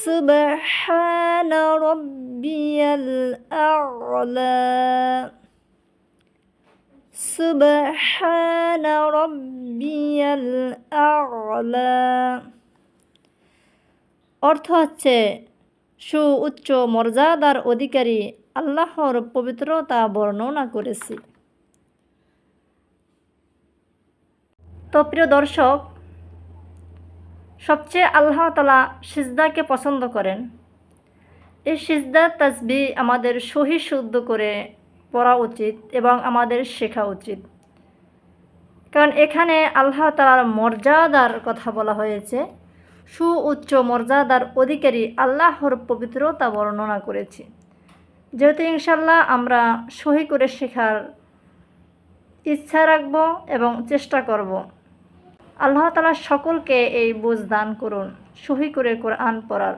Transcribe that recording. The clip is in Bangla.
সুবহানা রাব্বিয়াল আ'লা, সুবহানা রাব্বিয়াল আ'লা। অর্থ হচ্ছে সুউচ্চ মর্যাদার অধিকারী আল্লাহর পবিত্রতা বর্ণনা করেছি। তো প্রিয় দর্শক, সবচেয়ে আল্লাহ তাআলা সিজদাকে পছন্দ করেন। এই সিজদার তাসবিহ আমাদের সহি শুদ্ধ করে পড়া উচিত এবং আমাদের শেখা উচিত, কারণ এখানে আল্লাহ তাআলার মর্যাদার কথা বলা হয়েছে। সুউচ্চ মর্যাদার অধিকারী আল্লাহর পবিত্রতা বর্ণনা করেছি। যেহেতু ইনশাল্লাহ আমরা সহি করে শেখার ইচ্ছা রাখব এবং চেষ্টা করব। আল্লাহ তাআলা সকলকে এই বুঝ দান করুন সহি করে কোরআন পড়ার।